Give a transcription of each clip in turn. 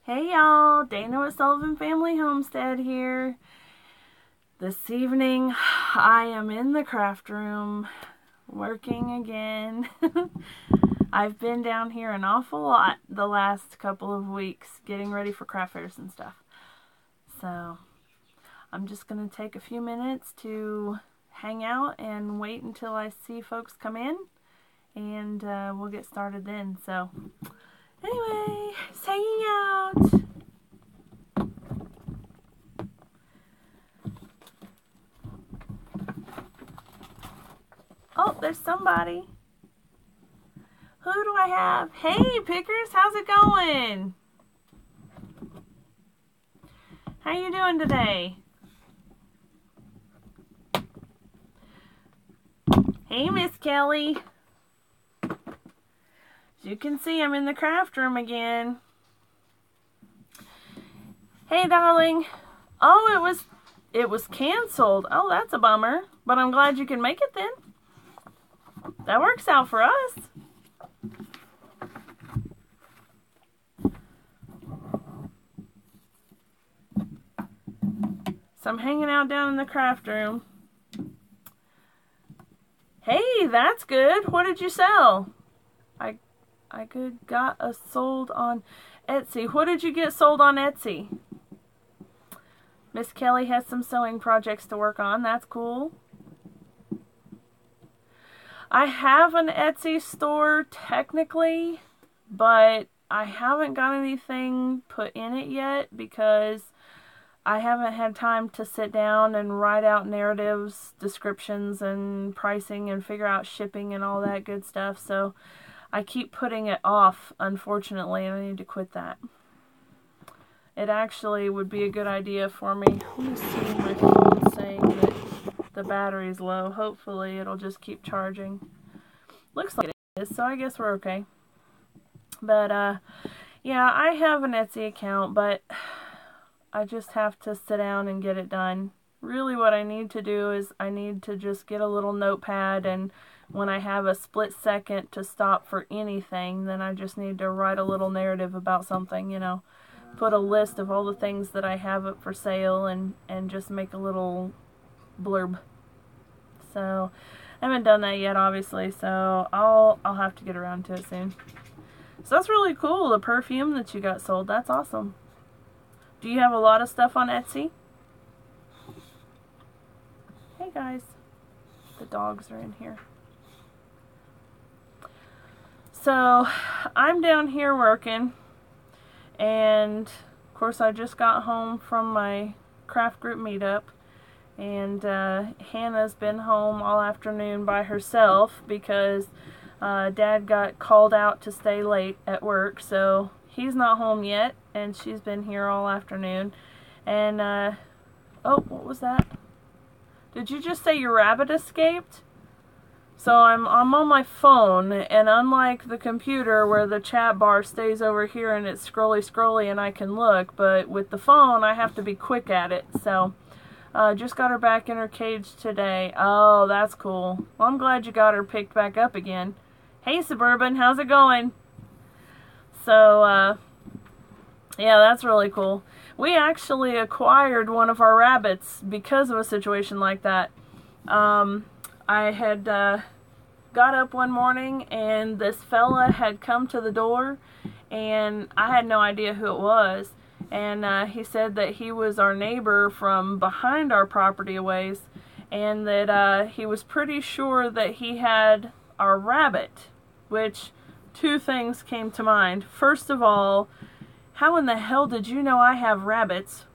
Hey y'all, Dana with Sullivan Family Homestead here. This evening I am in the craft room working again. I've been down here an awful lot the last couple of weeks getting ready for craft fairs and stuff. So I'm just going to take a few minutes to hang out and wait until I see folks come in, and we'll get started then. So anyway, just hanging out. Oh, there's somebody. Who do I have? Hey, Pickers, how's it going? How you doing today? Hey, Miss Kelly. As you can see, I'm in the craft room again. Hey, darling. Oh, it was canceled. Oh, that's a bummer. But I'm glad you can make it then. That works out for us. So I'm hanging out down in the craft room. Hey, that's good. What did you sell? I got a sold on Etsy. What did you get sold on Etsy? Miss Kelly has some sewing projects to work on. That's cool. I have an Etsy store technically, but I haven't got anything put in it yet because I haven't had time to sit down and write out narratives, descriptions, and pricing, and figure out shipping and all that good stuff. So I keep putting it off, unfortunately, and I need to quit that. It actually would be a good idea for me. Let me see, my phone's saying that the battery's low. Hopefully it'll just keep charging. Looks like it is, so I guess we're okay. But yeah, I have an Etsy account, but I just have to sit down and get it done. Really what I need to do is I need to just get a little notepad, and when I have a split second to stop for anything, then I just need to write a little narrative about something, you know. Put a list of all the things that I have up for sale and just make a little blurb. So I haven't done that yet, obviously, so I'll have to get around to it soon. So that's really cool, the perfume that you got sold. That's awesome. Do you have a lot of stuff on Etsy? Hey guys, the dogs are in here. So I'm down here working, and of course I just got home from my craft group meetup, and Hannah's been home all afternoon by herself because Dad got called out to stay late at work, so he's not home yet, and she's been here all afternoon. And oh, what was that? Did you just say your rabbit escaped? So I'm on my phone, and unlike the computer where the chat bar stays over here and it's scrolly and I can look, but with the phone I have to be quick at it. So just got her back in her cage today. Oh, that's cool. Well, I'm glad you got her picked back up again. Hey Suburban, how's it going? So yeah, that's really cool. We actually acquired one of our rabbits because of a situation like that. I had got up one morning and this fella had come to the door, and I had no idea who it was. And he said that he was our neighbor from behind our property a ways, and that he was pretty sure that he had our rabbit, which two things came to mind. First of all, how in the hell did you know I have rabbits?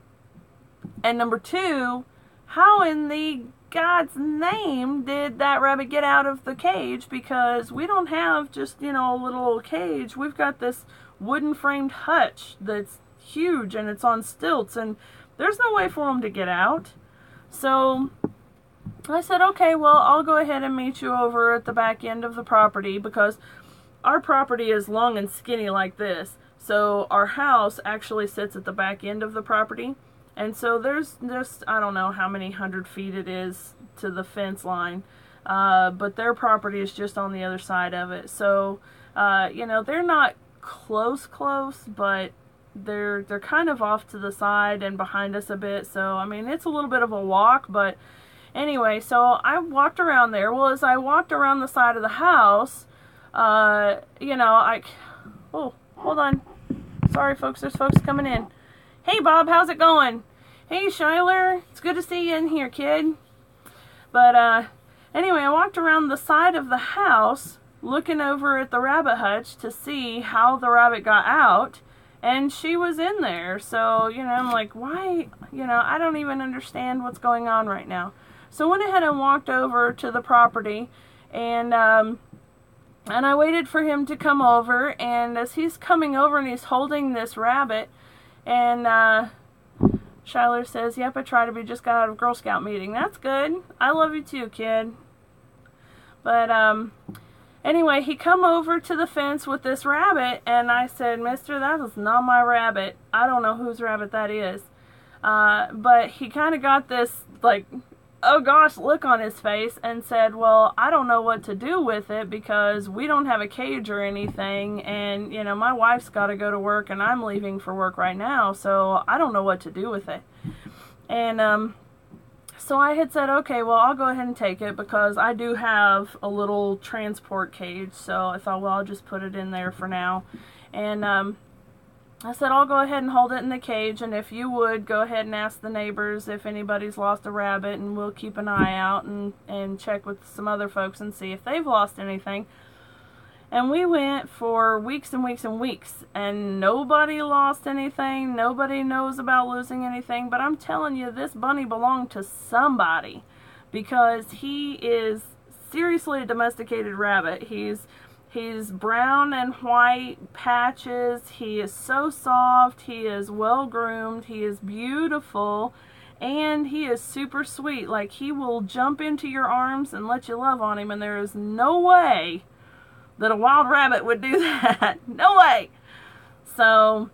And number two, how in the God's name did that rabbit get out of the cage? Because we don't have just, you know, a little old cage. We've got this wooden framed hutch that's huge, and it's on stilts, and there's no way for him to get out. So I said, okay, well, I'll go ahead and meet you over at the back end of the property, because our property is long and skinny like this. So our house actually sits at the back end of the property. And so there's just, I don't know how many 100 feet it is to the fence line. But their property is just on the other side of it. So, you know, they're not close, but they're kind of off to the side and behind us a bit. So, I mean, it's a little bit of a walk, but anyway, so I walked around there. Well, as I walked around the side of the house, you know, oh, hold on. Sorry, folks, there's folks coming in. Hey, Bob, how's it going? Hey, Shyler, it's good to see you in here, kid. But, anyway, I walked around the side of the house looking over at the rabbit hutch to see how the rabbit got out, and she was in there. So, you know, I'm like, why? You know, I don't even understand what's going on right now. So I went ahead and walked over to the property, and I waited for him to come over, and as he's coming over and he's holding this rabbit, and Shyler says, yep, I tried to be, just got out of Girl Scout meeting. That's good. I love you too, kid. But anyway, he come over to the fence with this rabbit, and I said, mister, that is not my rabbit. I don't know whose rabbit that is. But he kind of got this, like, oh gosh, look on his face, and said, well, I don't know what to do with it because we don't have a cage or anything, and, you know, my wife's got to go to work and I'm leaving for work right now, so I don't know what to do with it. And so I had said, okay, well, I'll go ahead and take it because I do have a little transport cage, so I thought, well, I'll just put it in there for now. And I said, I'll go ahead and hold it in the cage, and if you would, go ahead and ask the neighbors if anybody's lost a rabbit, and we'll keep an eye out and check with some other folks and see if they've lost anything. And we went for weeks and weeks and weeks, and nobody lost anything. Nobody knows about losing anything, but I'm telling you, this bunny belonged to somebody because he is seriously a domesticated rabbit. He's brown and white patches. He is so soft. He is well groomed. He is beautiful. And he is super sweet. Like, he will jump into your arms and let you love on him. And there is no way that a wild rabbit would do that. No way. So,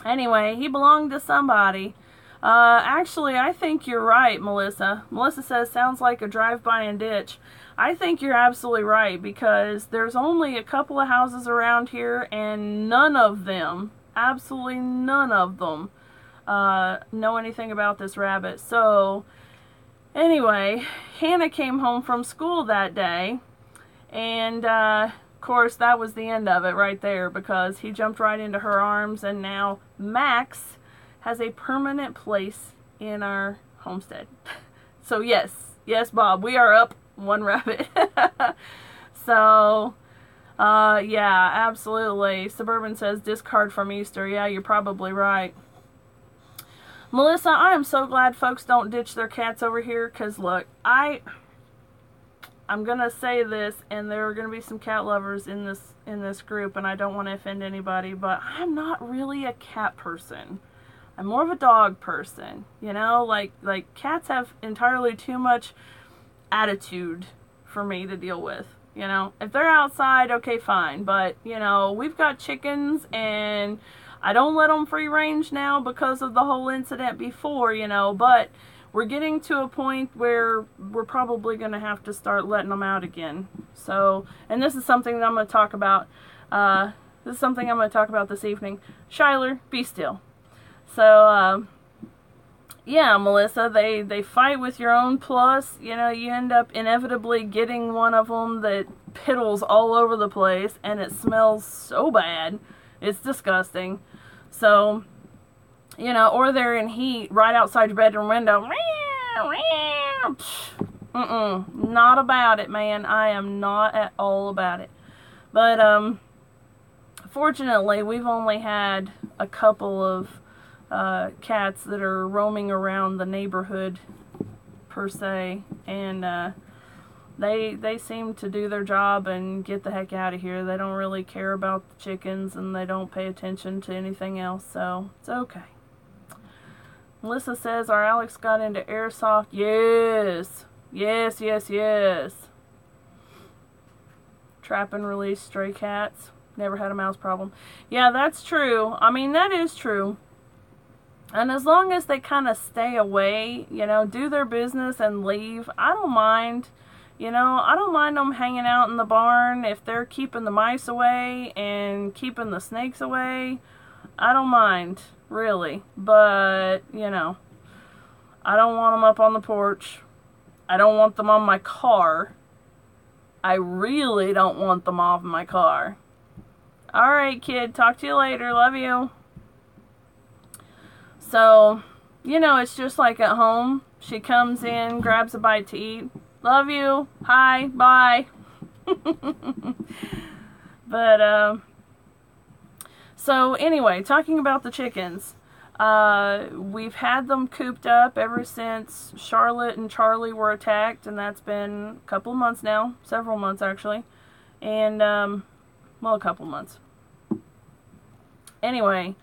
anyway, he belonged to somebody. Actually, I think you're right, Melissa. Melissa says, sounds like a drive-by and ditch. I think you're absolutely right because there's only a couple of houses around here and none of them, absolutely none of them, know anything about this rabbit. So, anyway, Hannah came home from school that day, and of course that was the end of it right there because he jumped right into her arms, and now Max has a permanent place in our homestead. So yes, Bob, we are up one rabbit. So yeah, absolutely. Suburban says discard from Easter. Yeah, you're probably right. Melissa, I am so glad folks don't ditch their cats over here, because look, I'm gonna say this, and there are gonna be some cat lovers in this group, and I don't want to offend anybody, but I'm not really a cat person. I'm more of a dog person, you know, like cats have entirely too much attitude for me to deal with, you know. If they're outside, okay, fine, but, you know, we've got chickens, and I don't let them free range now because of the whole incident before, you know, but we're getting to a point where we're probably going to have to start letting them out again. So, and this is something that I'm going to talk about, this evening. Shyler, be still. So, yeah, Melissa, they fight with your own plus. You know, you end up inevitably getting one of them that piddles all over the place, and it smells so bad. It's disgusting. So, you know, or they're in heat right outside your bedroom window. Not about it, man. I am not at all about it. But, fortunately, we've only had a couple of cats that are roaming around the neighborhood per se, and they seem to do their job and get the heck out of here. They don't really care about the chickens, and they don't pay attention to anything else, so it's okay. Melissa says our Alex got into airsoft. Yes. Trap and release stray cats. Never had a mouse problem. Yeah, that's true. I mean, that is true. And as long as they kind of stay away, you know, do their business and leave, I don't mind. You know, I don't mind them hanging out in the barn if they're keeping the mice away and keeping the snakes away. I don't mind, really. But, you know, I don't want them up on the porch. I don't want them on my car. I really don't want them off my car. Alright, kid. Talk to you later. Love you. So, you know, it's just like at home. She comes in, grabs a bite to eat. Love you. Hi. Bye. But, so anyway, talking about the chickens. We've had them cooped up ever since Charlotte and Charlie were attacked, and that's been a couple of months now. Several months, actually. And, well, a couple months. Anyway,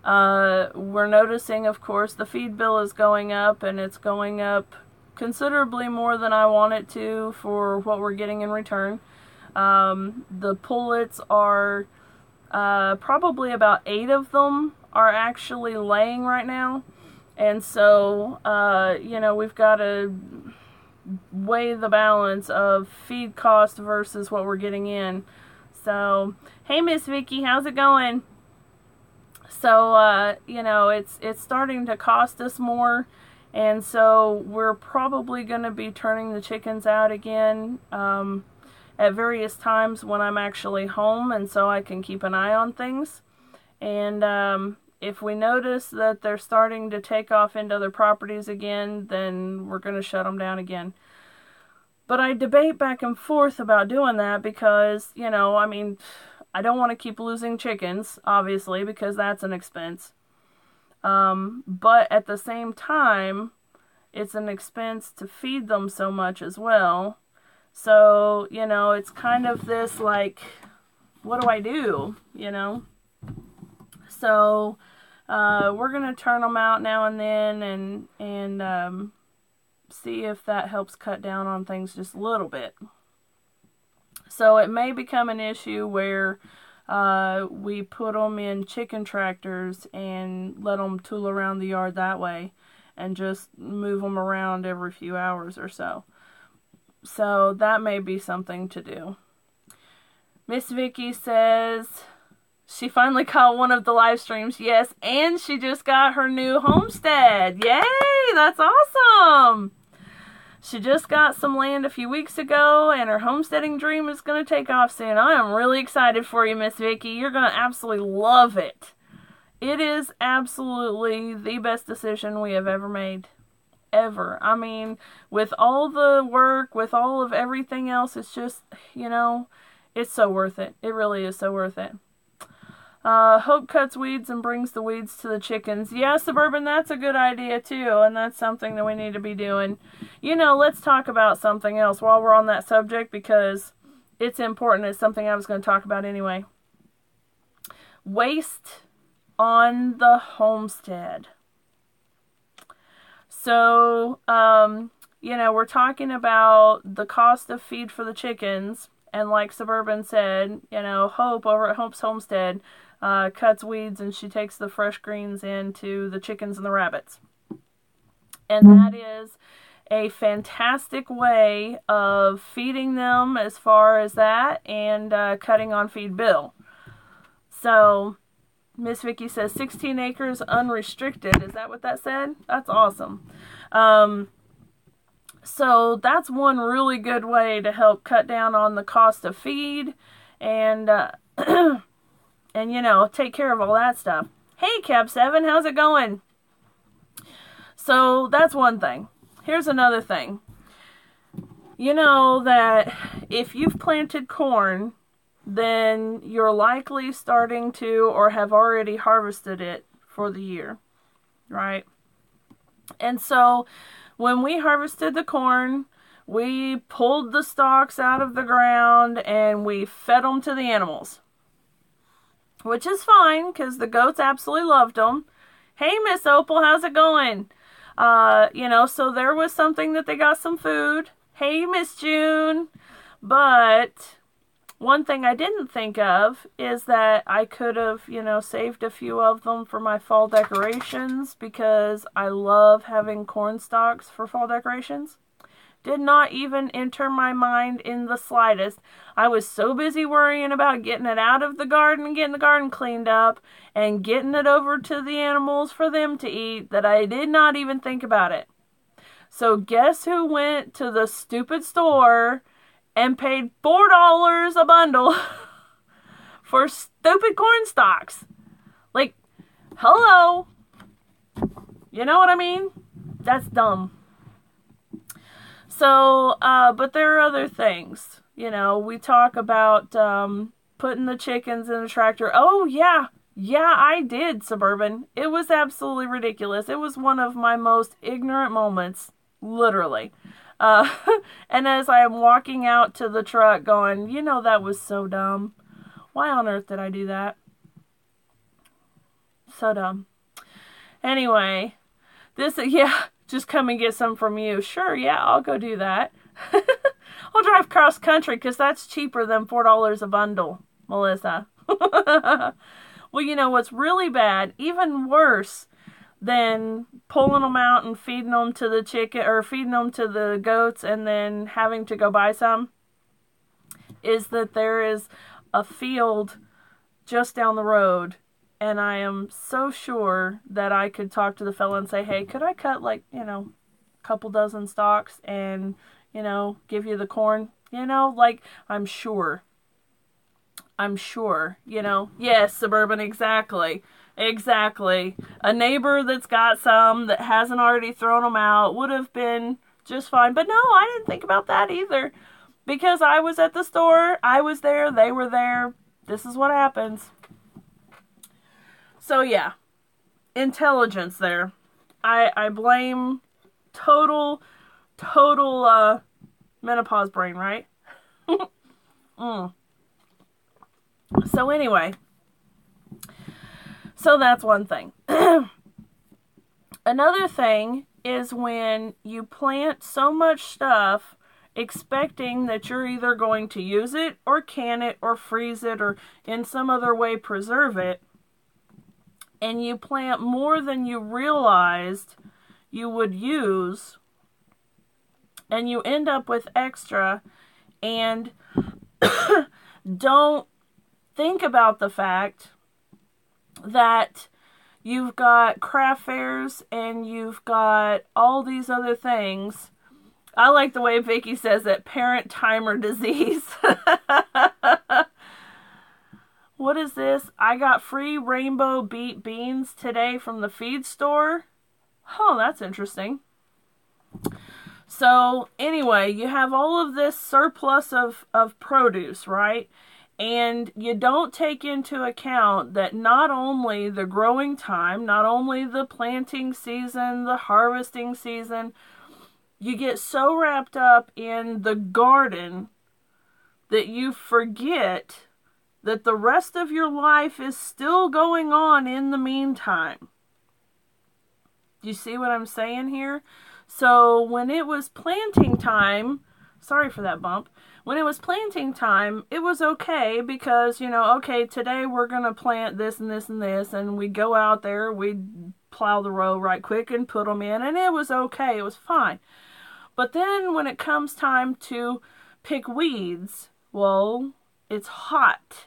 we're noticing, of course, the feed bill is going up, and it's going up considerably more than I want it to for what we're getting in return. The pullets are, probably about 8 of them are actually laying right now. And so, you know, we've got to weigh the balance of feed cost versus what we're getting in. So, hey Miss Vicky, how's it going? So, you know, it's starting to cost us more, and so we're probably going to be turning the chickens out again at various times when I'm actually home, and so I can keep an eye on things. And if we notice that they're starting to take off into other properties again, then we're going to shut them down again. But I debate back and forth about doing that because, you know, I mean, I don't want to keep losing chickens, obviously, because that's an expense. But at the same time, it's an expense to feed them so much as well. So, you know, it's kind of this, like, what do I do, you know? So, we're going to turn them out now and then and see if that helps cut down on things just a little bit. So it may become an issue where we put them in chicken tractors and let them tool around the yard that way and just move them around every few hours or so. So that may be something to do. Miss Vicky says she finally caught one of the live streams. Yes, and she just got her new homestead. Yay, that's awesome. She just got some land a few weeks ago, and her homesteading dream is going to take off soon. I am really excited for you, Miss Vicky. You're going to absolutely love it. It is absolutely the best decision we have ever made. Ever. I mean, with all the work, with all of everything else, it's just, you know, it's so worth it. It really is so worth it. Hope cuts weeds and brings the weeds to the chickens. Yeah, Suburban, that's a good idea too, and that's something that we need to be doing. You know, let's talk about something else while we're on that subject because it's important. It's something I was going to talk about anyway. Waste on the homestead. So, you know, we're talking about the cost of feed for the chickens, and like Suburban said, you know, Hope over at Hope's Homestead cuts weeds and she takes the fresh greens into the chickens and the rabbits. And that is a fantastic way of feeding them as far as that and cutting on feed bill. So, Miss Vicky says 16 acres unrestricted. Is that what that said? That's awesome. So that's one really good way to help cut down on the cost of feed and and you know, take care of all that stuff. Hey Cap7, how's it going? So that's one thing. Here's another thing. You know that if you've planted corn, then you're likely starting to or have already harvested it for the year, right? And so when we harvested the corn, we pulled the stalks out of the ground and we fed them to the animals. Which is fine, because the goats absolutely loved them. Hey, Miss Opal, how's it going? You know, so there was something that they got some food. Hey, Miss June. But one thing I didn't think of is that I could have, you know, saved a few of them for my fall decorations because I love having corn stalks for fall decorations. Did not even enter my mind in the slightest. I was so busy worrying about getting it out of the garden, getting the garden cleaned up, and getting it over to the animals for them to eat that I did not even think about it. So guess who went to the stupid store and paid $4 a bundle for stupid corn stalks? Like, hello. You know what I mean? That's dumb. So, but there are other things. You know, we talk about putting the chickens in the tractor. Oh, yeah. Yeah, I did, Suburban. It was absolutely ridiculous. It was one of my most ignorant moments, literally. And as I am walking out to the truck going, you know, that was so dumb. Why on earth did I do that? So dumb. Anyway, yeah, just come and get some from you. Sure, yeah, I'll go do that. I'll drive cross country because that's cheaper than $4 a bundle, Melissa. Well, you know what's really bad, even worse than pulling them out and feeding them to the chicken or feeding them to the goats and then having to go buy some, is that there is a field just down the road. And I am so sure that I could talk to the fella and say, hey, could I cut like, you know, a couple dozen stalks and, you know, give you the corn? You know, like, I'm sure, you know. Yes, Suburban, exactly. Exactly. A neighbor that's got some that hasn't already thrown them out would have been just fine. But no, I didn't think about that either. Because I was at the store, I was there, they were there. This is what happens. So yeah, intelligence there. I blame total menopause brain, right? So anyway, so that's one thing. Another thing is when you plant so much stuff expecting that you're either going to use it or can it or freeze it or in some other way preserve it, and you plant more than you realized you would use, and you end up with extra and don't think about the fact that you've got craft fairs and you've got all these other things. I like the way Vicky says it, parent timer disease. What is this? I got free rainbow beet beans today from the feed store. Oh, that's interesting. So anyway, you have all of this surplus of produce, right? And you don't take into account that not only the growing time, not only the planting season, the harvesting season, you get so wrapped up in the garden that you forget that the rest of your life is still going on in the meantime. Do you see what I'm saying here? So when it was planting time, sorry for that bump, when it was planting time, it was okay because, you know, okay, today we're going to plant this and this and this, and we go out there, we plow the row right quick and put them in, and it was okay, it was fine. But then when it comes time to pick weeds, well, it's hot.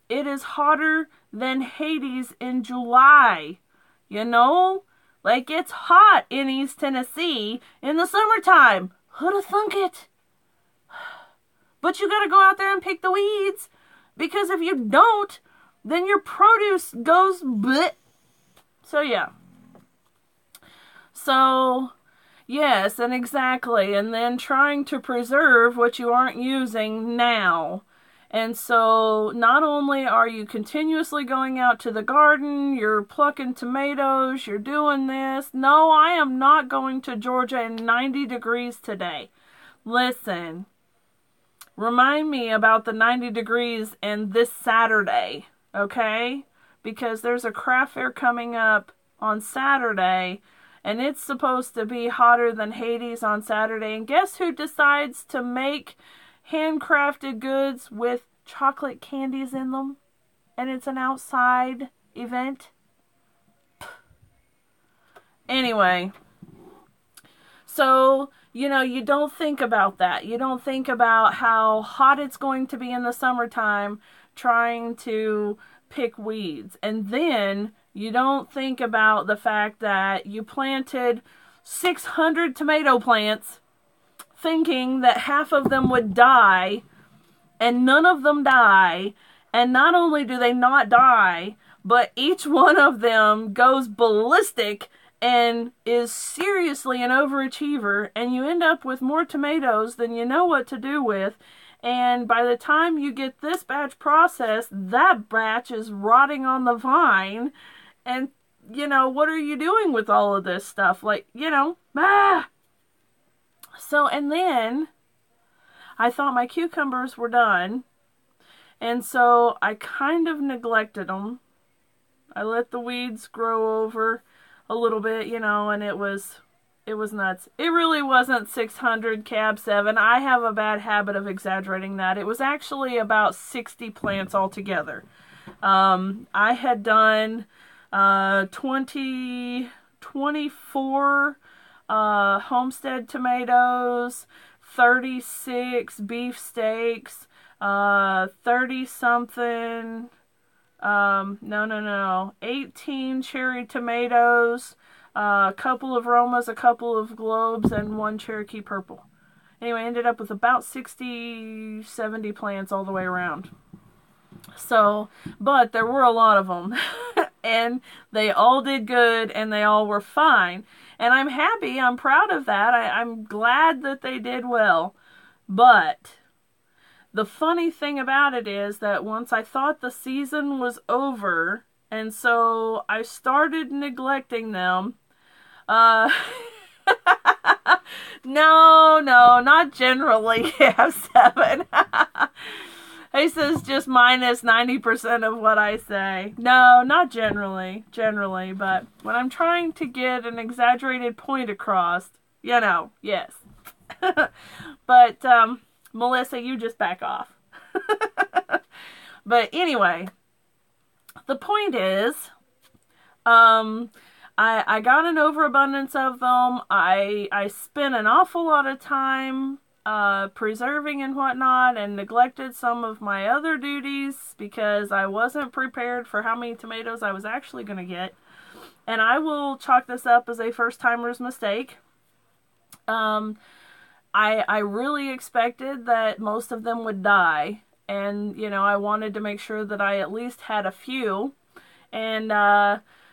It is hotter than Hades in July, you know? Like, it's hot in East Tennessee in the summertime. Who'd have thunk it? But you gotta go out there and pick the weeds, because if you don't, then your produce goes bleh. So, yeah. So, yes, and exactly. And then trying to preserve what you aren't using now. And so not only are you continuously going out to the garden, you're plucking tomatoes, you're doing this. No, I am not going to Georgia in 90 degrees today. Listen, remind me about the 90 degrees and this Saturday, okay? Because there's a craft fair coming up on Saturday, and it's supposed to be hotter than Hades on Saturday. And guess who decides to make handcrafted goods with chocolate candies in them, and it's an outside event? Anyway, So, you know, you don't think about that. You don't think about how hot it's going to be in the summertime trying to pick weeds. And then you don't think about the fact that you planted 600 tomato plants thinking that half of them would die, and none of them die. And not only do they not die, but each one of them goes ballistic and is seriously an overachiever, and you end up with more tomatoes than you know what to do with. And by the time you get this batch processed, that batch is rotting on the vine. And, you know, what are you doing with all of this stuff? Like, you know, So, and then I thought my cucumbers were done. And so I kind of neglected them. I let the weeds grow over a little bit, you know, and it was nuts. It really wasn't 600 cab 7. I have a bad habit of exaggerating that. It was actually about 60 plants altogether. I had done 24 Homestead tomatoes, 36 beefsteaks, 30 something, 18 cherry tomatoes, a couple of Romas, a couple of Globes, and one Cherokee Purple. Anyway, I ended up with about 60, 70 plants all the way around. So, but there were a lot of them, and they all did good, and they all were fine. And I'm happy, I'm proud of that, I'm glad that they did well. But the funny thing about it is that once I thought the season was over, and so I started neglecting them, no, not generally, F7. He says just minus 90% of what I say. No, not generally, but when I'm trying to get an exaggerated point across, you know, yes. But, Melissa, you just back off. But anyway, the point is, I got an overabundance of them. I spent an awful lot of time preserving and whatnot, and neglected some of my other duties because I wasn't prepared for how many tomatoes I was actually going to get. And I will chalk this up as a first-timer's mistake. I really expected that most of them would die, and, you know, I wanted to make sure that I at least had a few. And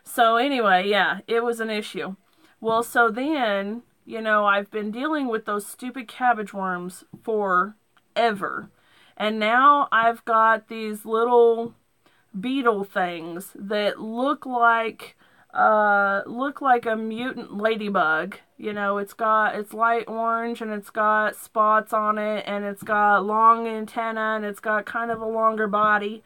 so anyway, yeah, it was an issue. Well, so then, you know, I've been dealing with those stupid cabbage worms forever. And now I've got these little beetle things that look like a mutant ladybug. You know, it's light orange, and it's got spots on it, and it's got long antenna, and it's got kind of a longer body.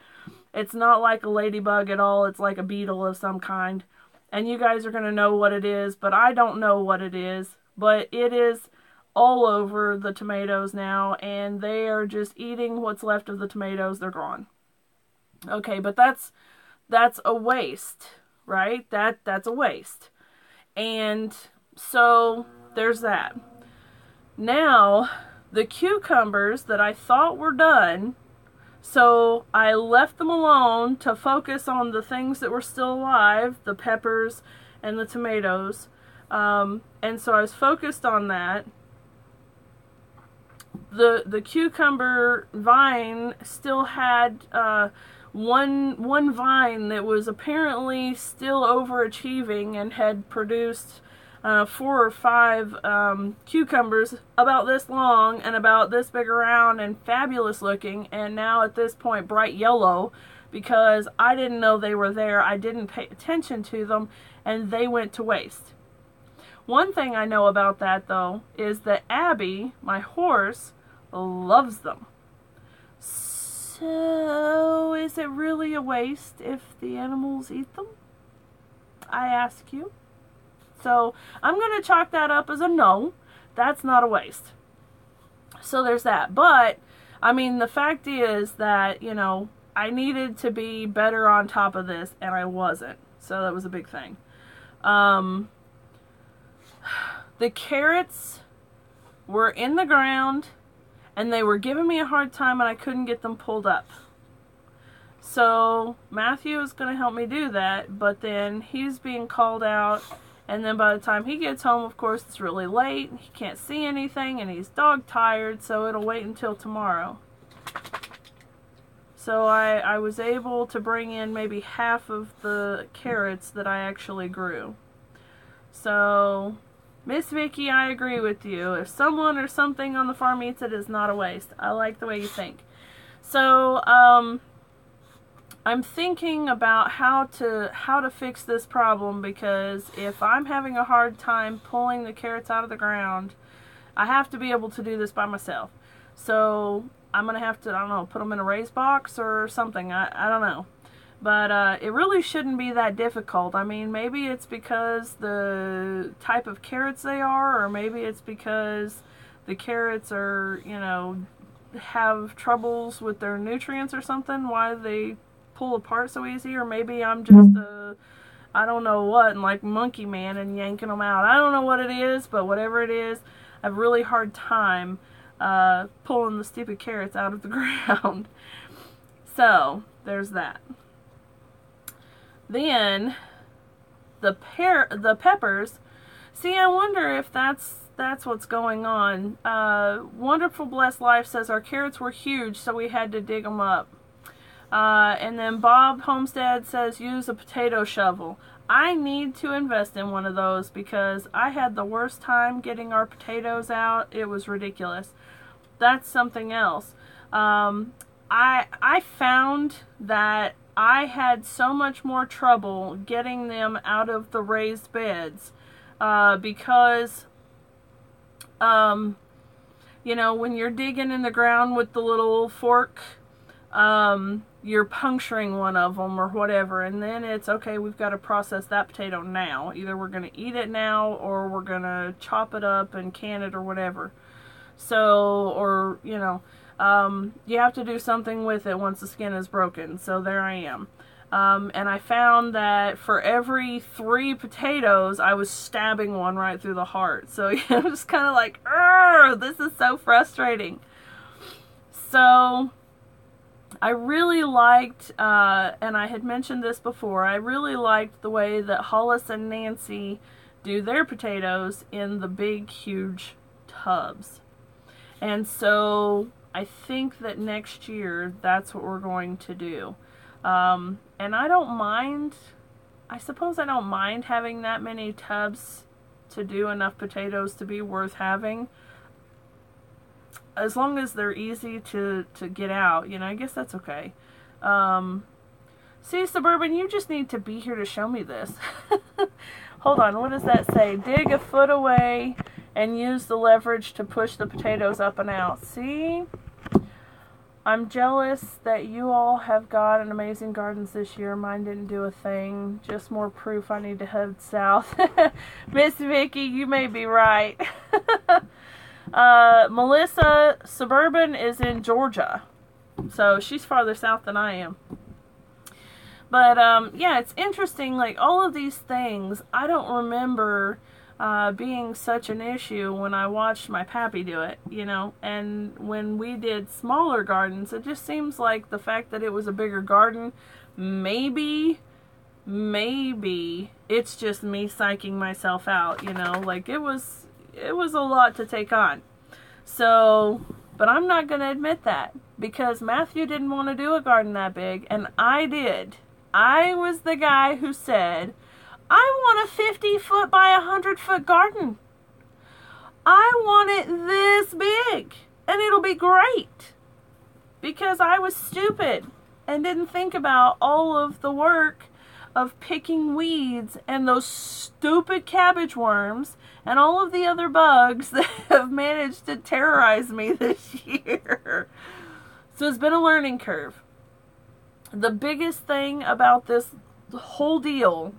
It's not like a ladybug at all. It's like a beetle of some kind. And you guys are going to know what it is, but I don't know what it is. But it is all over the tomatoes now, and they are just eating what's left of the tomatoes. They're gone. Okay, but that's a waste, right? That's a waste. And so there's that. Now, the cucumbers that I thought were done, so I left them alone to focus on the things that were still alive, the peppers and the tomatoes. And so I was focused on that. The cucumber vine still had one vine that was apparently still overachieving and had produced 4 or 5 cucumbers about this long and about this big around and fabulous looking, and now at this point bright yellow, because I didn't know they were there. I didn't pay attention to them, and they went to waste. One thing I know about that, though, is that Abby, my horse, loves them. So, is it really a waste if the animals eat them? I ask you. So, I'm going to chalk that up as a no. That's not a waste. So, there's that. But, I mean, the fact is that, you know, I needed to be better on top of this, and I wasn't. So, that was a big thing. The carrots were in the ground and they were giving me a hard time and I couldn't get them pulled up. So Matthew is going to help me do that, but then he's being called out, and then by the time he gets home, of course, it's really late, he can't see anything, and he's dog tired, so it'll wait until tomorrow. So I was able to bring in maybe half of the carrots that I actually grew. So, Miss Vicky, I agree with you. If someone or something on the farm eats it, it's not a waste. I like the way you think. So, I'm thinking about how to fix this problem, because if I'm having a hard time pulling the carrots out of the ground, I have to be able to do this by myself. So I'm going to have to, I don't know, put them in a raised box or something. I don't know. But it really shouldn't be that difficult. I mean, maybe it's because the type of carrots they are, or maybe it's because the carrots are, you know, have troubles with their nutrients or something, why they pull apart so easy, or maybe I'm just I don't know what, and like Monkey Man and yanking them out. I don't know what it is, but whatever it is, I have a really hard time pulling the stupid carrots out of the ground. So there's that. Then the peppers. See, I wonder if that's what's going on. Wonderful Blessed Life says our carrots were huge, so we had to dig them up. And then Bob Homestead says use a potato shovel. I need to invest in one of those because I had the worst time getting our potatoes out. It was ridiculous. That's something else. I found that I had so much more trouble getting them out of the raised beds because you know, when you're digging in the ground with the little fork, you're puncturing one of them or whatever, and then it's okay, we've got to process that potato now. Either we're going to eat it now or we're going to chop it up and can it or whatever. So, or, you know, you have to do something with it once the skin is broken. So there I am. And I found that for every 3 potatoes, I was stabbing one right through the heart. So yeah, I'm just kind of like, this is so frustrating. So I really liked, and I had mentioned this before, I really liked the way that Hollis and Nancy do their potatoes in the big, huge tubs. And so I think that next year, that's what we're going to do. And I don't mind, I suppose I don't mind having that many tubs to do enough potatoes to be worth having. As long as they're easy to get out, you know, I guess that's okay. See, Suburban, you just need to be here to show me this. Hold on, what does that say? Dig a foot away and use the leverage to push the potatoes up and out. See? I'm jealous that you all have got an amazing gardens this year. Mine didn't do a thing. Just more proof I need to head south. Miss Vicky, you may be right. Melissa, Suburban is in Georgia. So she's farther south than I am. But, yeah, it's interesting. Like, all of these things, I don't remember being such an issue when I watched my pappy do it, you know. And when we did smaller gardens, it just seems like the fact that it was a bigger garden, maybe it's just me psyching myself out, you know. Like, it was a lot to take on. So, but I'm not going to admit that, because Matthew didn't want to do a garden that big, and I did. I was the guy who said, I want a 50-foot by 100-foot garden. I want it this big, and it'll be great. Because I was stupid and didn't think about all of the work of picking weeds and those stupid cabbage worms and all of the other bugs that have managed to terrorize me this year. So it's been a learning curve. The biggest thing about this whole deal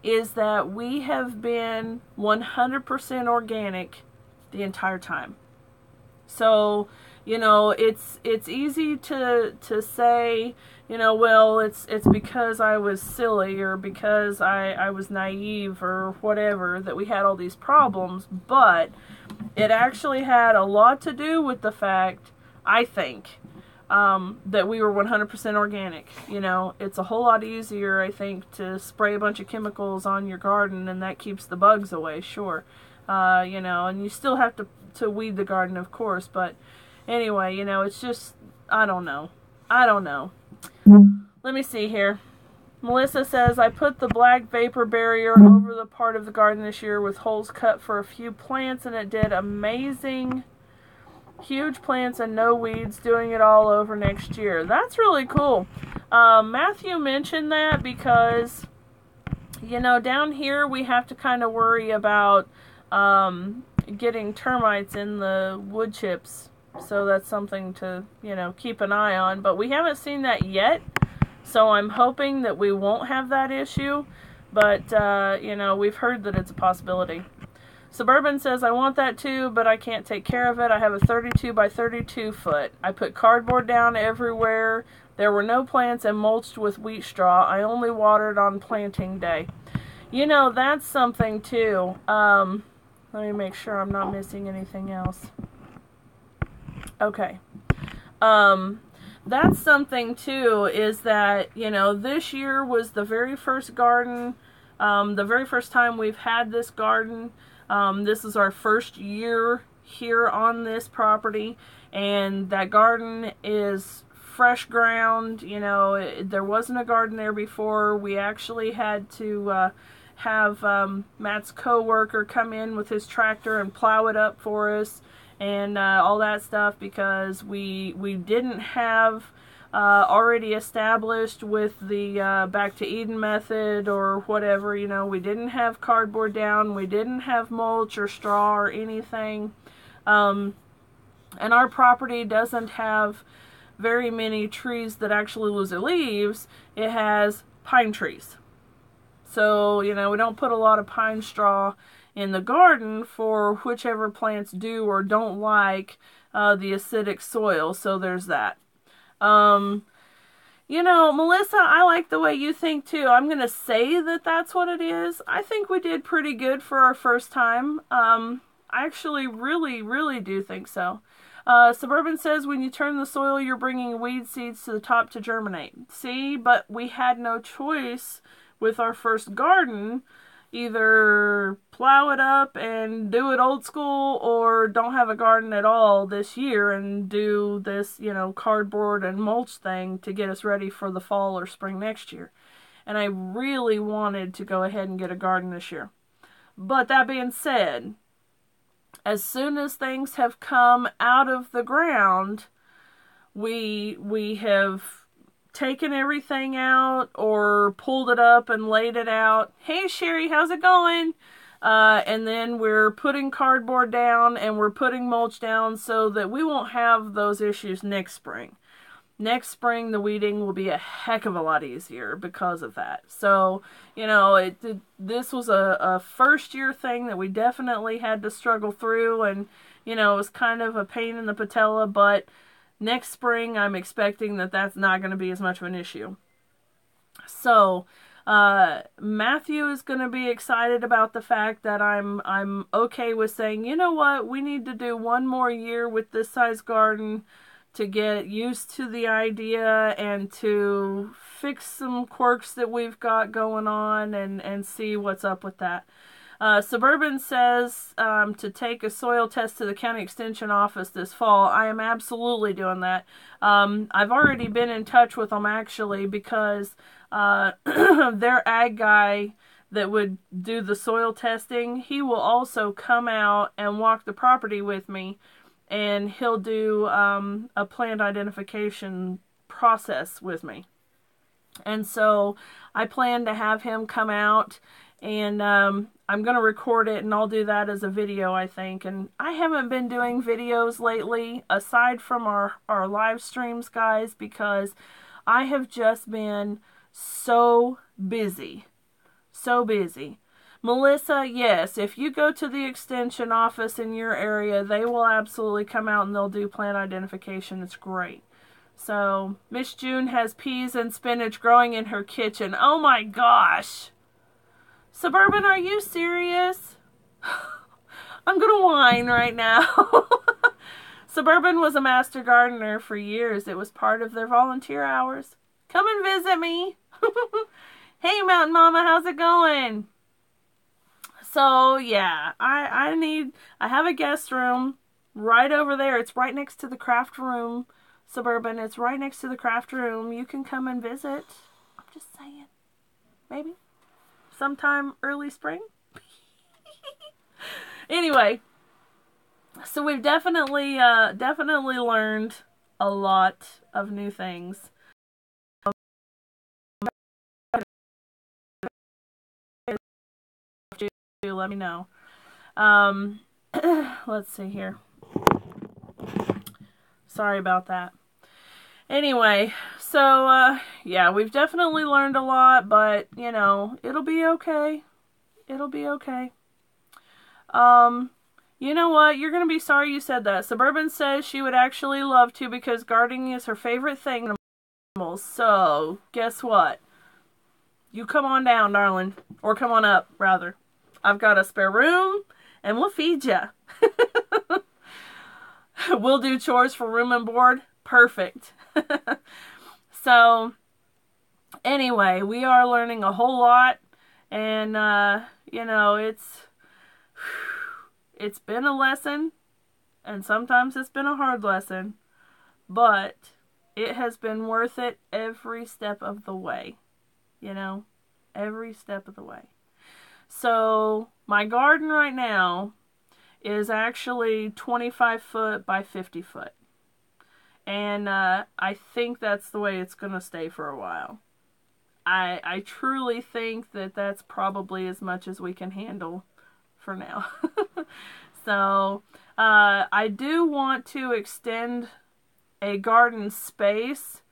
is that we have been 100% organic the entire time. So You know, it's easy to say, you know, well, it's because I was silly, or because I was naive, or whatever, that we had all these problems. But it actually had a lot to do with the fact, I think, that we were 100% organic. You know, it's a whole lot easier, I think, to spray a bunch of chemicals on your garden, and that keeps the bugs away, sure. You know, and you still have to weed the garden, of course, but anyway, you know, it's just, I don't know. Let me see here. Melissa says, I put the black vapor barrier over the part of the garden this year with holes cut for a few plants, and it did amazing. Huge plants and no weeds, doing it all over next year. That's really cool. Matthew mentioned that because, you know, down here we have to kind of worry about getting termites in the wood chips. So that's something to, you know, keep an eye on. But we haven't seen that yet. So I'm hoping that we won't have that issue. But, you know, we've heard that it's a possibility. Suburban says, I want that too, but I can't take care of it. I have a 32 by 32 foot. I put cardboard down everywhere. There were no plants and mulched with wheat straw. I only watered on planting day. You know, that's something too. Let me make sure I'm not missing anything else. Okay. That's something too, is that, you know, this year was the very first garden, the very first time we've had this garden. This is our first year here on this property, and that garden is fresh ground. You know, there wasn't a garden there before. We actually had to have Matt's co-worker come in with his tractor and plow it up for us, and all that stuff, because we didn't have already established with the Back to Eden method or whatever. You know, we didn't have cardboard down, we didn't have mulch or straw or anything, and our property doesn't have very many trees that actually lose their leaves. It has pine trees. So, you know, we don't put a lot of pine straw in the garden for whichever plants do or don't like the acidic soil. So there's that. You know, Melissa, I like the way you think too. I'm going to say that that's what it is. I think we did pretty good for our first time. I actually really do think so. Suburban says, when you turn the soil, you're bringing weed seeds to the top to germinate. See, but we had no choice with our first garden. Either plow it up and do it old school, or don't have a garden at all this year and do this, you know, cardboard and mulch thing to get us ready for the fall or spring next year. And I really wanted to go ahead and get a garden this year. But that being said, as soon as things have come out of the ground, we have taken everything out or pulled it up and laid it out. Hey Sherry, how's it going? And then we're putting cardboard down and we're putting mulch down so that we won't have those issues next spring. Next spring, the weeding will be a heck of a lot easier because of that. So, you know, this was a first year thing that we definitely had to struggle through, and, you know, it was kind of a pain in the patella, but next spring, I'm expecting that that's not going to be as much of an issue. So, Matthew is going to be excited about the fact that I'm okay with saying, you know what, we need to do one more year with this size garden to get used to the idea and to fix some quirks that we've got going on and see what's up with that. Suburban says to take a soil test to the county extension office this fall. I am absolutely doing that. I've already been in touch with them, actually, because their ag guy that would do the soil testing, he will also come out and walk the property with me, and he'll do a plant identification process with me. And so I plan to have him come out, and I'm going to record it, and I'll do that as a video, I think. And I haven't been doing videos lately, aside from our live streams, guys, because I have just been so busy. So busy. Melissa, yes, if you go to the extension office in your area, they will absolutely come out and they'll do plant identification. It's great. So, Miss June has peas and spinach growing in her kitchen. Oh my gosh. Suburban, are you serious? I'm gonna whine right now. Suburban was a master gardener for years. It was part of their volunteer hours. Come and visit me. Hey, Mountain Mama, how's it going? So, yeah, I have a guest room right over there. It's right next to the craft room, Suburban. It's right next to the craft room. You can come and visit. I'm just saying. Maybe sometime early spring. Anyway, so we've definitely learned a lot of new things. Let me know. Let's see here. Sorry about that. Anyway, so yeah, we've definitely learned a lot, but you know, it'll be okay. It'll be okay. You know what? You're gonna be sorry you said that. Suburban says she would actually love to because gardening is her favorite thing. So, guess what? You come on down, darling. Or come on up, rather. I've got a spare room, and we'll feed ya. We'll do chores for room and board. Perfect. So, anyway, we are learning a whole lot. And, you know, it's been a lesson. And sometimes it's been a hard lesson. But it has been worth it every step of the way. You know? Every step of the way. So, my garden right now is actually 25 foot by 50 foot. And I think that's the way it's going to stay for a while. I truly think that that's probably as much as we can handle for now. So, I do want to extend a garden space,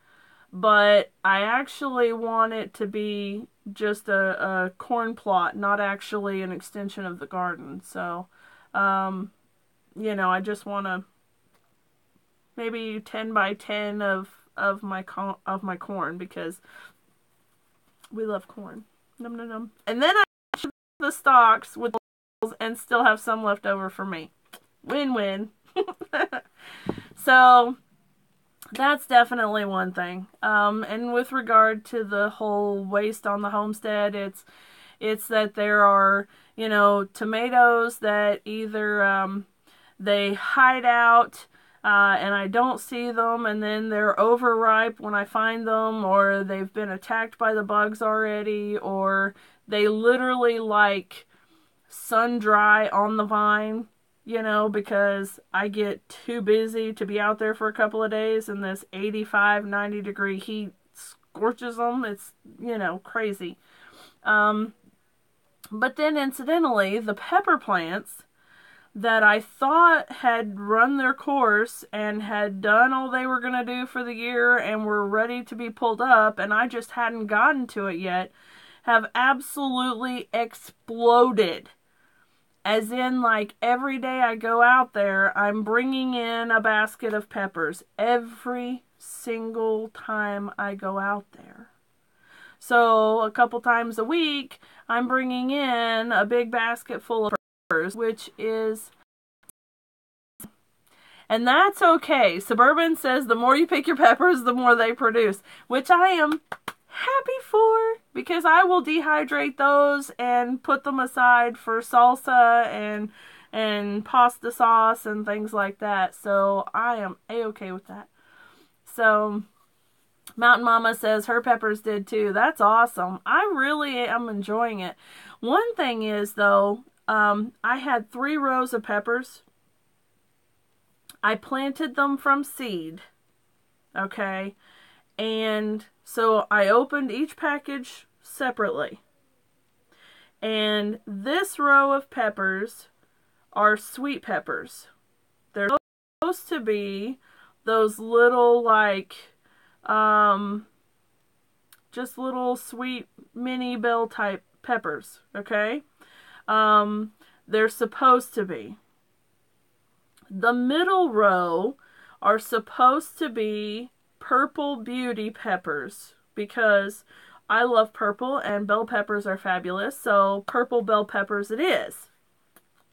but I actually want it to be just a corn plot, not actually an extension of the garden. So, you know, I just want to maybe 10 by 10 of my corn because we love corn. Num num num. And then I should the stalks with and still have some left over for me. Win-win. So, that's definitely one thing. And with regard to the whole waste on the homestead, it's that there are, you know, tomatoes that either they hide out and I don't see them, and then they're overripe when I find them, or they've been attacked by the bugs already, or they literally like sun dry on the vine. You know, because I get too busy to be out there for a couple of days and this 85, 90 degree heat scorches them. It's, you know, crazy. But then incidentally, the pepper plants that I thought had run their course and had done all they were going to do for the year and were ready to be pulled up, and I just hadn't gotten to it yet, have absolutely exploded. As in, like, every day I go out there, I'm bringing in a basket of peppers every single time I go out there. So, a couple times a week, I'm bringing in a big basket full of peppers, which is... And that's okay. Suburban says the more you pick your peppers, the more they produce, which I am happy for, because I will dehydrate those and put them aside for salsa and pasta sauce and things like that. So I am a-okay with that. So Mountain Mama says her peppers did too. That's awesome. I really am enjoying it. One thing is though, I had 3 rows of peppers. I planted them from seed. Okay. And so I opened each package separately. And this row of peppers are sweet peppers. They're supposed to be those little, like, just little sweet mini bell type peppers, okay? they're supposed to be. The middle row are supposed to be purple beauty peppers because I love purple and bell peppers are fabulous, so purple bell peppers it is.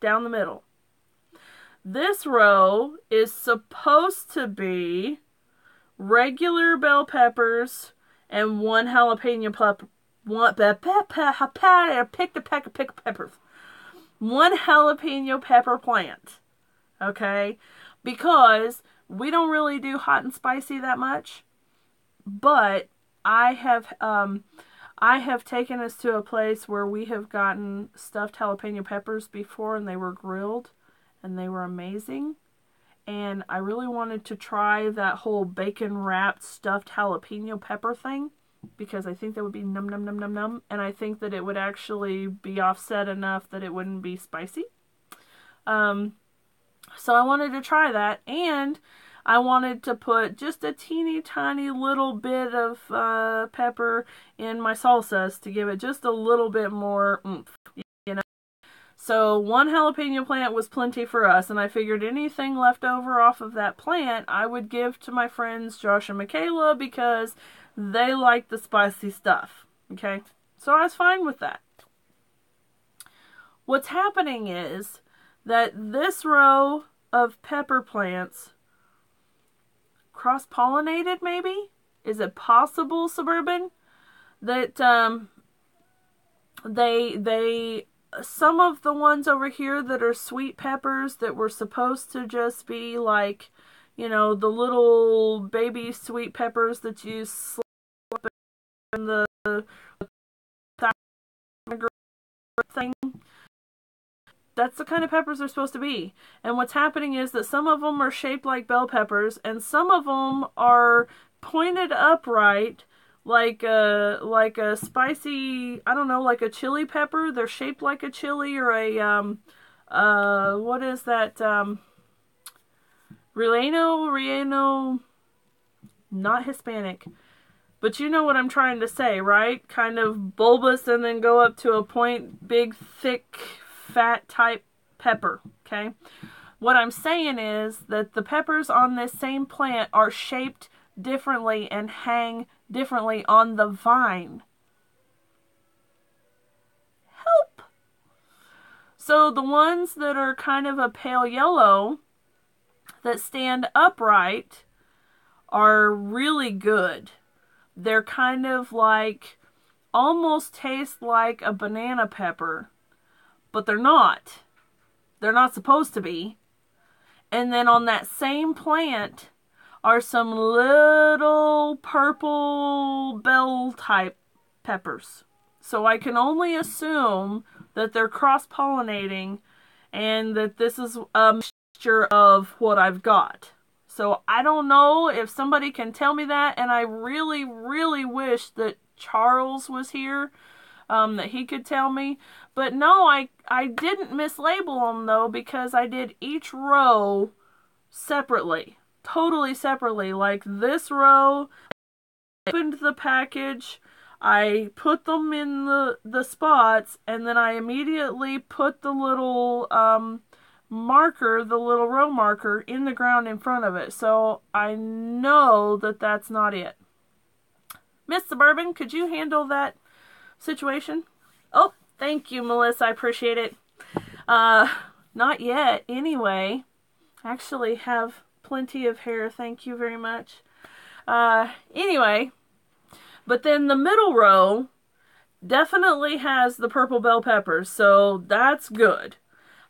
Down the middle. This row is supposed to be regular bell peppers and one jalapeno pepper. Pick a peck of peppers. One jalapeno pepper plant. Okay? Because we don't really do hot and spicy that much. But I have taken us to a place where we have gotten stuffed jalapeno peppers before and they were grilled and they were amazing. And I really wanted to try that whole bacon wrapped stuffed jalapeno pepper thing because I think that would be num num num num num, and I think that it would actually be offset enough that it wouldn't be spicy. So I wanted to try that, and I wanted to put just a teeny tiny little bit of pepper in my salsas to give it just a little bit more oomph, you know. So one jalapeno plant was plenty for us, and I figured anything left over off of that plant I would give to my friends Josh and Michaela because they like the spicy stuff. Okay, so I was fine with that. What's happening is that this row of pepper plants cross-pollinated, maybe? Is it possible, Suburban? That they some of the ones over here that are sweet peppers that were supposed to just be like, you know, the little baby sweet peppers that you slip in the thing. That's the kind of peppers they're supposed to be. And what's happening is that some of them are shaped like bell peppers, and some of them are pointed upright, like a spicy, I don't know, like a chili pepper. They're shaped like a chili or a what is that? Relleno, not Hispanic. But you know what I'm trying to say, right? Kind of bulbous and then go up to a point, big, thick, fat type pepper, okay? What I'm saying is that the peppers on this same plant are shaped differently and hang differently on the vine. Help! So the ones that are kind of a pale yellow that stand upright are really good. They're kind of like, almost taste like a banana pepper, but they're not. They're not supposed to be. And then on that same plant are some little purple bell type peppers. So I can only assume that they're cross-pollinating and that this is a mixture of what I've got. So I don't know if somebody can tell me that, and I really, really wish that Charles was here, that he could tell me. But no, I didn't mislabel them though, because I did each row separately, totally separately. Like this row, I opened the package, I put them in the spots, and then I immediately put the little marker, the little row marker, in the ground in front of it. So I know that that's not it. Miss Suburban, could you handle that situation? Oh, thank you, Melissa. I appreciate it. Not yet. Anyway, I actually have plenty of hair. Thank you very much. Anyway, but then the middle row definitely has the purple bell peppers, so that's good.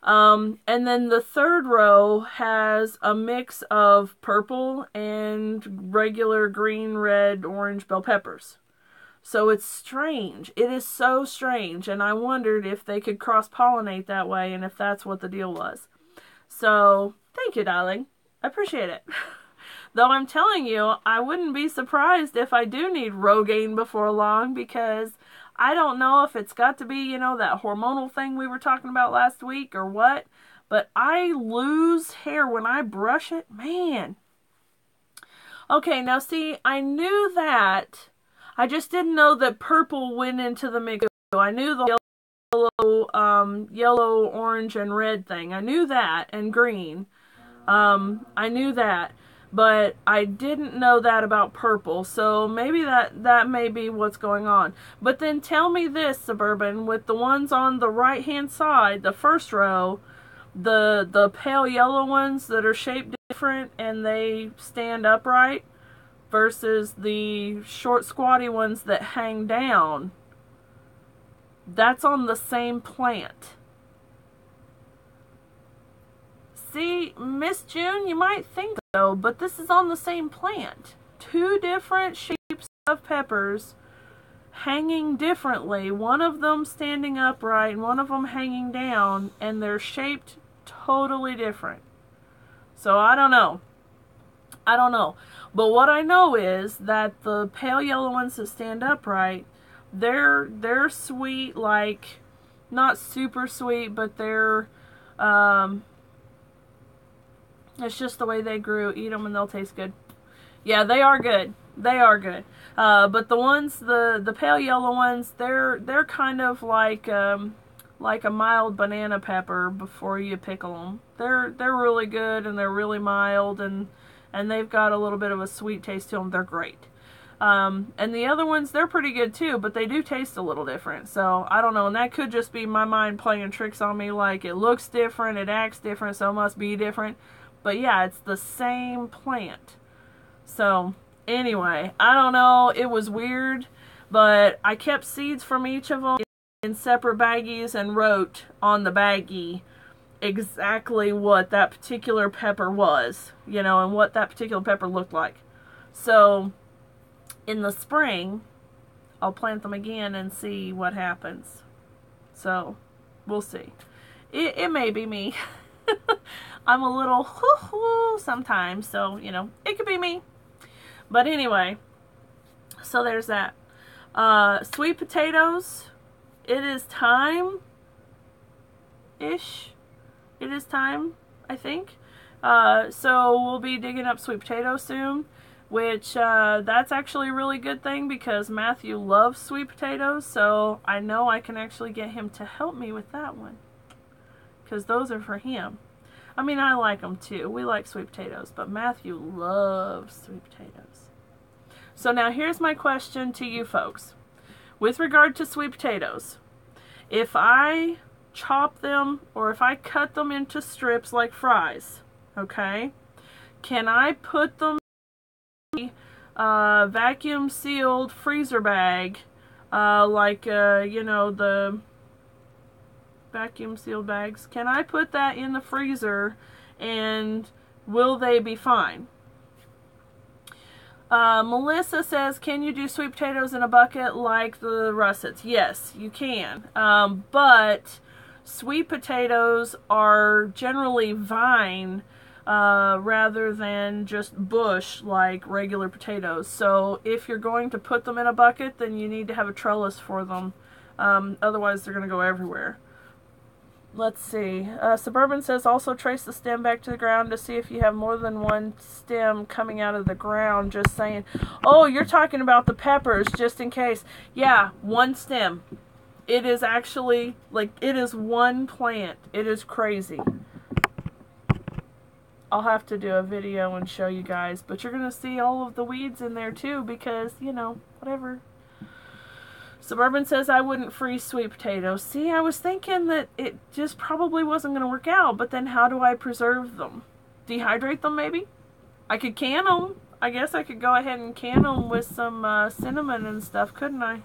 And then the third row has a mix of purple and regular green, red, orange bell peppers. So it's strange. It is so strange. And I wondered if they could cross-pollinate that way and if that's what the deal was. So, thank you, darling. I appreciate it. Though I'm telling you, I wouldn't be surprised if I do need Rogaine before long, because I don't know if it's got to be, you know, that hormonal thing we were talking about last week or what, but I lose hair when I brush it. Man. Okay, now see, I knew that. I just didn't know that purple went into the mix. I knew the yellow, orange, and red thing. I knew that, and green. I knew that, but I didn't know that about purple. So maybe that may be what's going on. But then tell me this, Suburban, with the ones on the right-hand side, the first row, the pale yellow ones that are shaped different and they stand upright versus the short squatty ones that hang down. That's on the same plant. See, Miss June, you might think so, but this is on the same plant. Two different shapes of peppers hanging differently. One of them standing upright and one of them hanging down, and they're shaped totally different. So I don't know. I don't know. But what I know is that the pale yellow ones that stand upright, they're sweet, like, not super sweet, but they're, it's just the way they grew. Eat them and they'll taste good. Yeah, they are good. They are good. But the ones, the pale yellow ones, they're kind of like a mild banana pepper before you pickle them. They're really good, and they're really mild, and they've got a little bit of a sweet taste to them. They're great. And the other ones, they're pretty good too, but they do taste a little different. So I don't know, and that could just be my mind playing tricks on me, like it looks different, it acts different, so it must be different. But yeah, it's the same plant. So anyway, I don't know, it was weird, but I kept seeds from each of them in separate baggies and wrote on the baggie exactly what that particular pepper was, you know, and what that particular pepper looked like. So in the spring, I'll plant them again and see what happens. So we'll see. It may be me. I'm a little hoo-hoo sometimes, so, you know, it could be me. But anyway, so there's that. Sweet potatoes, it is time-ish. It is time, I think. So we'll be digging up sweet potatoes soon, which that's actually a really good thing because Matthew loves sweet potatoes, so I know I can actually get him to help me with that one, because those are for him. I mean, I like them too. We like sweet potatoes, but Matthew loves sweet potatoes. So now here's my question to you folks. With regard to sweet potatoes, if I chop them or if I cut them into strips like fries, okay, can I put them in a vacuum sealed freezer bag, like, you know, the vacuum sealed bags? Can I put that in the freezer and will they be fine? Melissa says, can you do sweet potatoes in a bucket like the russets? Yes, you can. But sweet potatoes are generally vine rather than just bush like regular potatoes. So if you're going to put them in a bucket, then you need to have a trellis for them. Otherwise, they're going to go everywhere. Let's see. Suburban says, also trace the stem back to the ground to see if you have more than one stem coming out of the ground. Just saying. Oh, you're talking about the peppers, just in case. Yeah, one stem. It is actually, like, it is one plant. It is crazy. I'll have to do a video and show you guys. But you're going to see all of the weeds in there too because, you know, whatever. Suburban says, I wouldn't freeze sweet potatoes. See, I was thinking that it just probably wasn't going to work out, but then how do I preserve them? Dehydrate them, maybe? I could can them. I guess I could go ahead and can them with some cinnamon and stuff, couldn't I?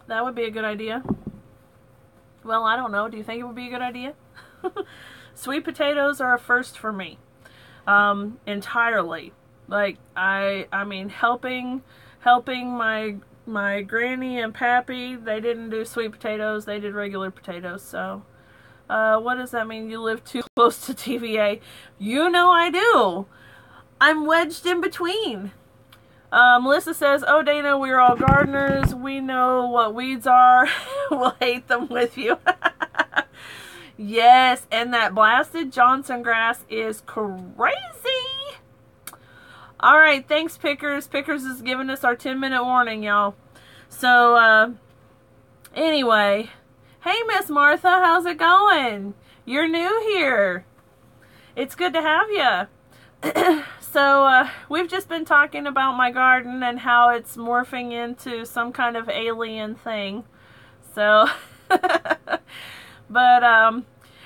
That would be a good idea. Well, I don't know. Do you think it would be a good idea? Sweet potatoes are a first for me. Entirely. Like, I mean, helping my granny and pappy, they didn't do sweet potatoes, they did regular potatoes, so, what does that mean? You live too close to TVA? You know I do! I'm wedged in between. Melissa says, oh Dana, we're all gardeners, we know what weeds are, we'll hate them with you. Yes, and that blasted Johnson grass is crazy! All right, thanks, Pickers. Pickers is giving us our 10-minute warning, y'all. So, anyway, hey, Miss Martha, how's it going? You're new here. It's good to have you. So, we've just been talking about my garden and how it's morphing into some kind of alien thing. So, but,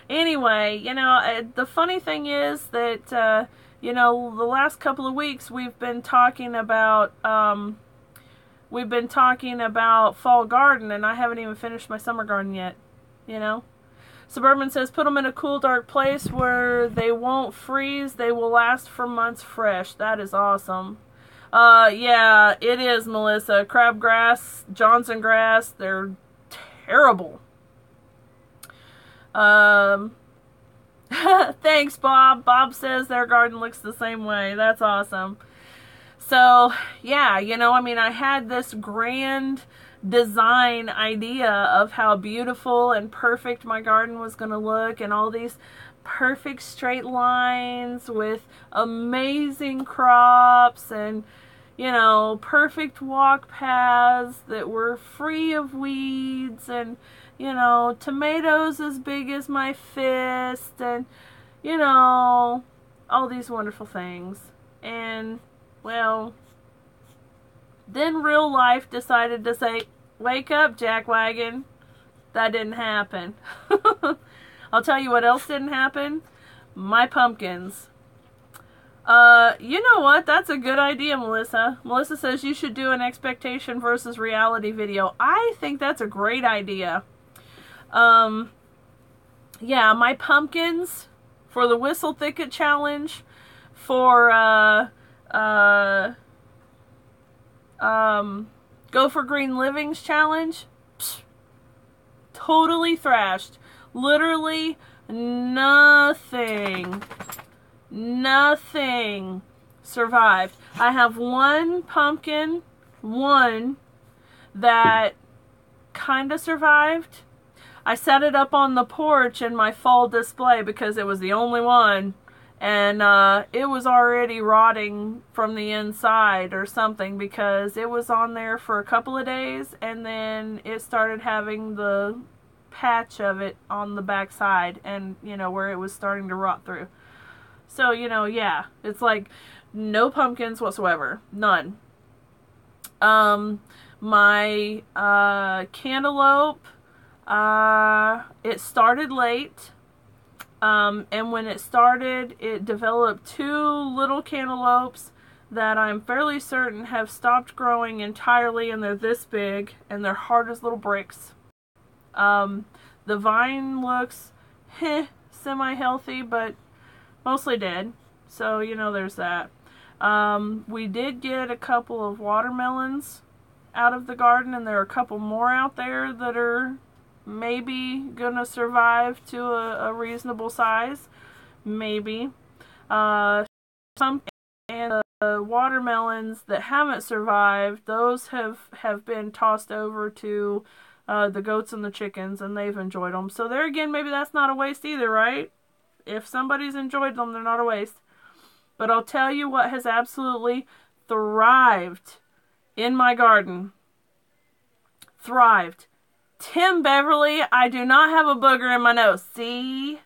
anyway, you know, the funny thing is that, you know, the last couple of weeks we've been talking about fall garden, and I haven't even finished my summer garden yet, you know. Suburban says, put them in a cool, dark place where they won't freeze. They will last for months fresh. That is awesome. Yeah, it is, Melissa. Crabgrass, Johnson grass, they're terrible. Thanks, Bob. Bob says their garden looks the same way. That's awesome. So, yeah, you know, I mean, I had this grand design idea of how beautiful and perfect my garden was going to look, and all these perfect straight lines with amazing crops and, you know, perfect walk paths that were free of weeds, and, you know, tomatoes as big as my fist, and, you know, all these wonderful things. And, well, then real life decided to say, wake up, jackwagon. That didn't happen. I'll tell you what else didn't happen. My pumpkins. You know what? That's a good idea, Melissa. Melissa says you should do an expectation versus reality video. I think that's a great idea. Yeah, my pumpkins for the Whistle Thicket Challenge, for, Go for Green Livings Challenge, totally thrashed. Literally nothing survived. I have one pumpkin, that kind of survived. I set it up on the porch in my fall display because it was the only one, and it was already rotting from the inside or something, because it was on there for a couple of days and then it started having the patch of it on the back side, and, you know, where it was starting to rot through. So, you know, yeah, it's like no pumpkins whatsoever. None. My cantaloupe, it started late, and when it started, it developed two little cantaloupes that I'm fairly certain have stopped growing entirely, and they're this big, and they're hard as little bricks. The vine looks semi-healthy, but mostly dead, so, you know, there's that. We did get a couple of watermelons out of the garden, and there are a couple more out there that are maybe gonna survive to a reasonable size, maybe. Some, and the watermelons that haven't survived, those have been tossed over to the goats and the chickens, and they've enjoyed them. So there again, maybe that's not a waste either, right? If somebody's enjoyed them, they're not a waste. But I'll tell you what has absolutely thrived in my garden. Thrived. Tim Beverly, I do not have a booger in my nose. See?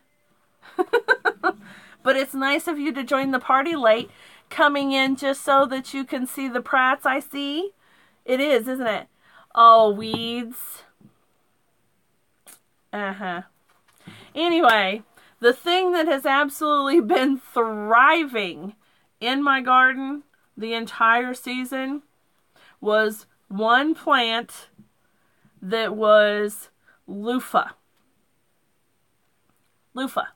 But it's nice of you to join the party late, coming in just so that you can see the prats I see. It is, isn't it? Oh, weeds. Anyway, the thing that has absolutely been thriving in my garden the entire season was one plant that was loofah. Loofah.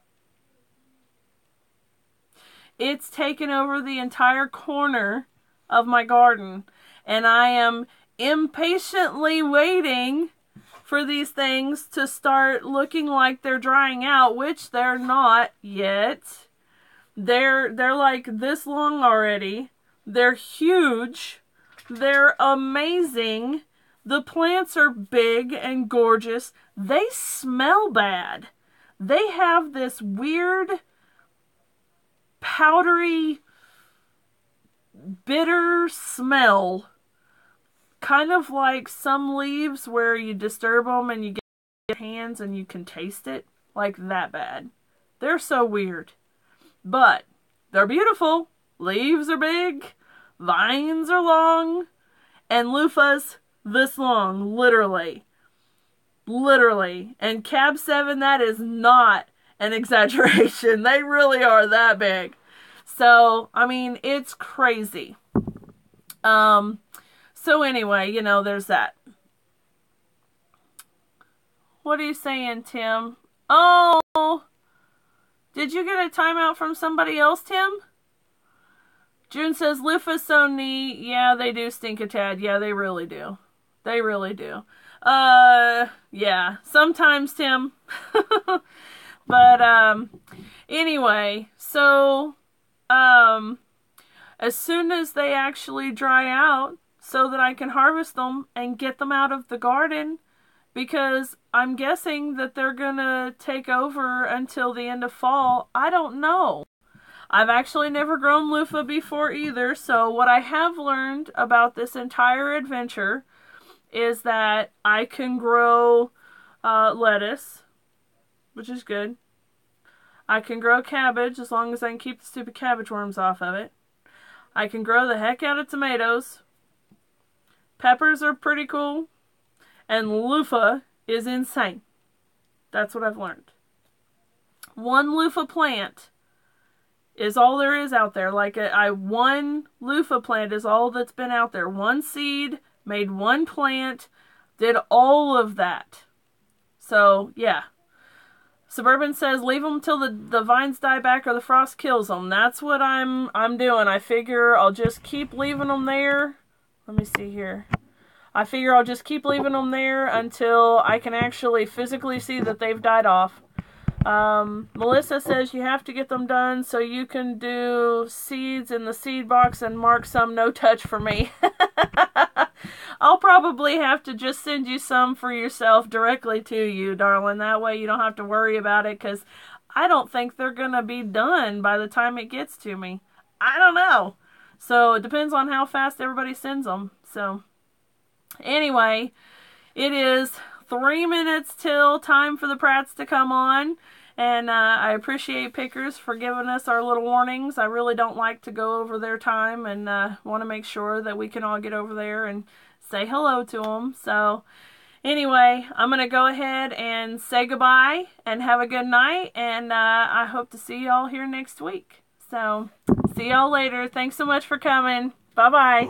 It's taken over the entire corner of my garden, and I am impatiently waiting for these things to start looking like they're drying out, which they're not yet. They're like this long already. They're huge. They're amazing. The plants are big and gorgeous. They smell bad. They have this weird, powdery, bitter smell, kind of like some leaves where you disturb them and you get your hands and you can taste it, like that bad. They're so weird, but they're beautiful. Leaves are big, vines are long, and loofahs this long, literally. Literally. And Cab 7, that is not an exaggeration. They really are that big. So, I mean, it's crazy. So anyway, you know, there's that. What are you saying, Tim? Oh, did you get a timeout from somebody else, Tim? June says, loofah's so neat. Yeah, they do stink a tad. Yeah, they really do. They really do. Yeah, sometimes, Tim. But, anyway, so, as soon as they actually dry out, so that I can harvest them and get them out of the garden, because I'm guessing that they're gonna take over until the end of fall. I don't know. I've actually never grown loofah before either, so what I have learned about this entire adventure is that I can grow lettuce, which is good. I can grow cabbage as long as I can keep the stupid cabbage worms off of it. I can grow the heck out of tomatoes. Peppers are pretty cool. And loofah is insane. That's what I've learned. One loofah plant is all there is out there. Like one loofah plant is all that's been out there. One seed, made one plant, did all of that. So, yeah. Suburban says, leave them till the vines die back or the frost kills them. That's what I'm doing. I figure I'll just keep leaving them there. Let me see here. I figure I'll just keep leaving them there until I can actually physically see that they've died off. Melissa says you have to get them done so you can do seeds in the seed box and mark some no touch for me. I'll probably have to just send you some for yourself directly to you, darling. That way you don't have to worry about it, because I don't think they're going to be done by the time it gets to me. I don't know. So it depends on how fast everybody sends them. So anyway, it is 3 minutes till time for the Pratts to come on. And I appreciate Pickers for giving us our little warnings. I really don't like to go over their time, and want to make sure that we can all get over there and say hello to them. So anyway, I'm going to go ahead and say goodbye and have a good night. And I hope to see y'all here next week. So see y'all later. Thanks so much for coming. Bye-bye.